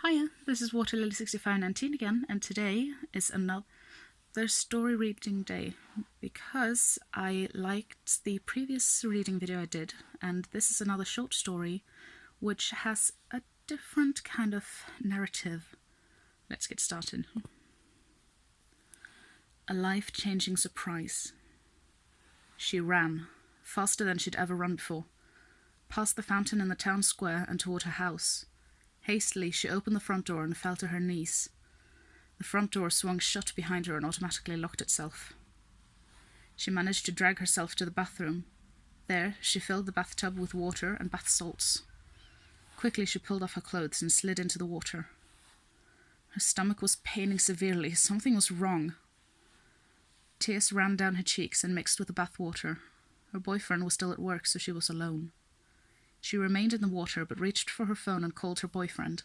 Hiya, this is Waterlily6519 again, and today is another story reading day because I liked the previous reading video I did, and this is another short story which has a different kind of narrative. Let's get started. A life-changing surprise. She ran, faster than she'd ever run before, past the fountain in the town square and toward her house. Hastily, she opened the front door and fell to her knees. The front door swung shut behind her and automatically locked itself. She managed to drag herself to the bathroom. There, she filled the bathtub with water and bath salts. Quickly, she pulled off her clothes and slid into the water. Her stomach was paining severely. Something was wrong. Tears ran down her cheeks and mixed with the bath water. Her boyfriend was still at work, so she was alone. She remained in the water, but reached for her phone and called her boyfriend.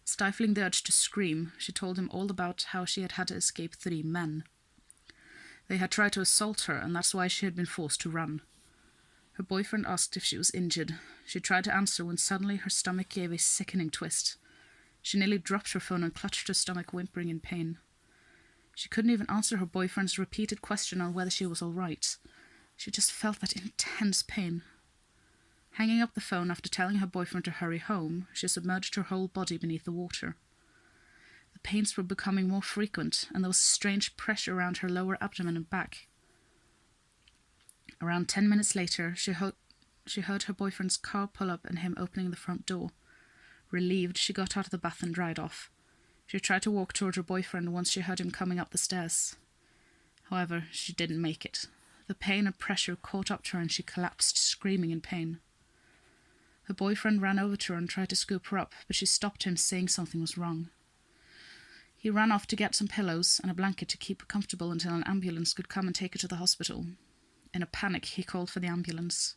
Stifling the urge to scream, she told him all about how she had had to escape 3 men. They had tried to assault her, and that's why she had been forced to run. Her boyfriend asked if she was injured. She tried to answer when suddenly her stomach gave a sickening twist. She nearly dropped her phone and clutched her stomach, whimpering in pain. She couldn't even answer her boyfriend's repeated question on whether she was all right. She just felt that intense pain. Hanging up the phone after telling her boyfriend to hurry home, she submerged her whole body beneath the water. The pains were becoming more frequent, and there was a strange pressure around her lower abdomen and back. Around 10 minutes later, she heard her boyfriend's car pull up and him opening the front door. Relieved, she got out of the bath and dried off. She tried to walk toward her boyfriend once she heard him coming up the stairs. However, she didn't make it. The pain and pressure caught up to her and she collapsed, screaming in pain. Her boyfriend ran over to her and tried to scoop her up, but she stopped him, saying something was wrong. He ran off to get some pillows and a blanket to keep her comfortable until an ambulance could come and take her to the hospital. In a panic, he called for the ambulance.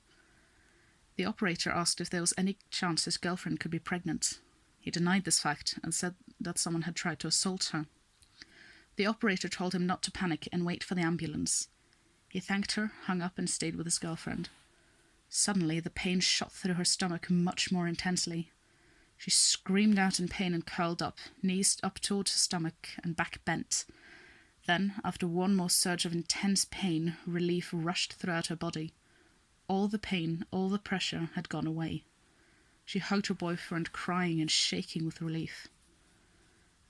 The operator asked if there was any chance his girlfriend could be pregnant. He denied this fact and said that someone had tried to assault her. The operator told him not to panic and wait for the ambulance. He thanked her, hung up, and stayed with his girlfriend. Suddenly, the pain shot through her stomach much more intensely. She screamed out in pain and curled up, knees up towards her stomach and back bent. Then, after one more surge of intense pain, relief rushed throughout her body. All the pain, all the pressure had gone away. She hugged her boyfriend, crying and shaking with relief.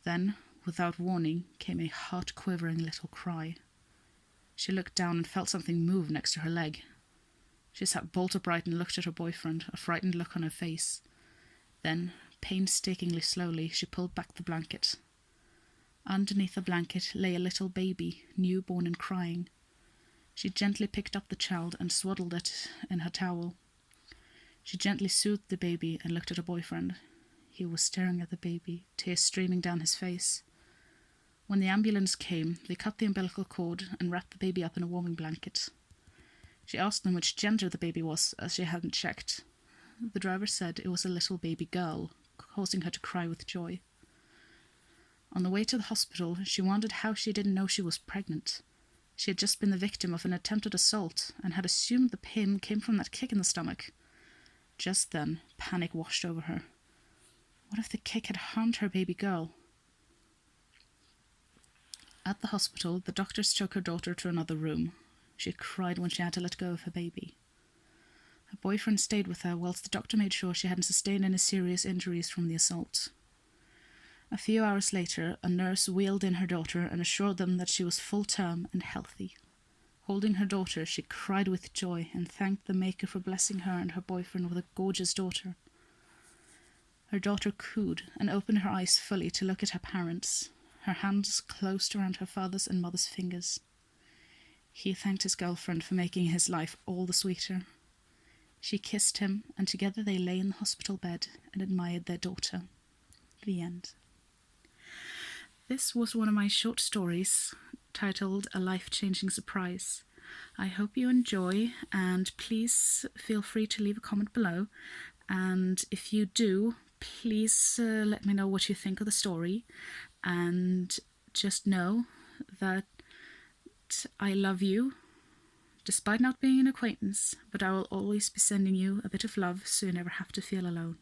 Then, without warning, came a heart-quivering little cry. She looked down and felt something move next to her leg. She sat bolt upright and looked at her boyfriend, a frightened look on her face. Then, painstakingly slowly, she pulled back the blanket. Underneath the blanket lay a little baby, newborn and crying. She gently picked up the child and swaddled it in her towel. She gently soothed the baby and looked at her boyfriend. He was staring at the baby, tears streaming down his face. When the ambulance came, they cut the umbilical cord and wrapped the baby up in a warming blanket. She asked them which gender the baby was, as she hadn't checked. The driver said it was a little baby girl, causing her to cry with joy. On the way to the hospital, she wondered how she didn't know she was pregnant. She had just been the victim of an attempted assault and had assumed the pain came from that kick in the stomach. Just then, panic washed over her. What if the kick had harmed her baby girl? At the hospital, the doctors took her daughter to another room. She cried when she had to let go of her baby. Her boyfriend stayed with her whilst the doctor made sure she hadn't sustained any serious injuries from the assault. A few hours later, a nurse wheeled in her daughter and assured them that she was full-term and healthy. Holding her daughter, she cried with joy and thanked the Maker for blessing her and her boyfriend with a gorgeous daughter. Her daughter cooed and opened her eyes fully to look at her parents. Her hands closed around her father's and mother's fingers. He thanked his girlfriend for making his life all the sweeter. She kissed him, and together they lay in the hospital bed and admired their daughter. The end. This was one of my short stories titled A Life-Changing Surprise. I hope you enjoy, and please feel free to leave a comment below. And if you do, please let me know what you think of the story. And just know that I love you, despite not being an acquaintance, but I will always be sending you a bit of love so you never have to feel alone.